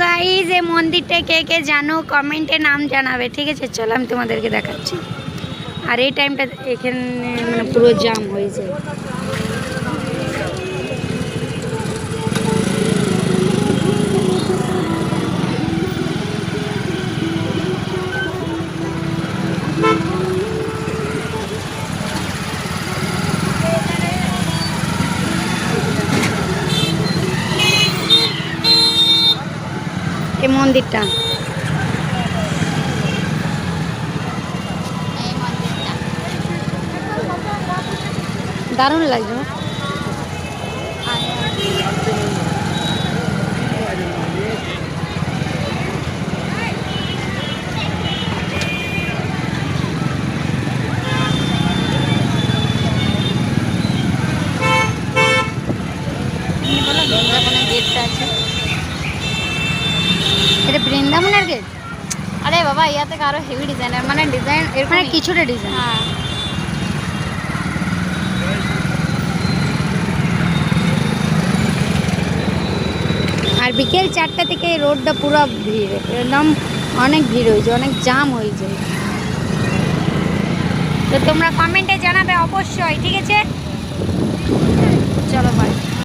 Guys এই মন্দিরটা কে কে জানো কমেন্টে নাম জানাবে, ঠিক আছে? চলো আমি তোমাদেরকে দেখাচ্ছি। আর এই টাইমটা এখানে মানে পুরো জাম হয়ে যায়। এই মন্দিরটা দারুণ লাগছে। এটা বৃন্দাবনের গেট। আরে বাবা ইয়াতে আরো হেভি ডিজাইনের মানে ডিজাইন এর মানে কিছুটা ডিজাইন। হ্যাঁ আর বিকেল 4টা থেকে এই রোডটা পুরো ভিড়, একদম অনেক ভিড় হয়েছে, অনেক জাম হয়ে যায়। তো তোমরা কমেন্টে জানাবে অবশ্যই, ঠিক আছে? চলো বাই।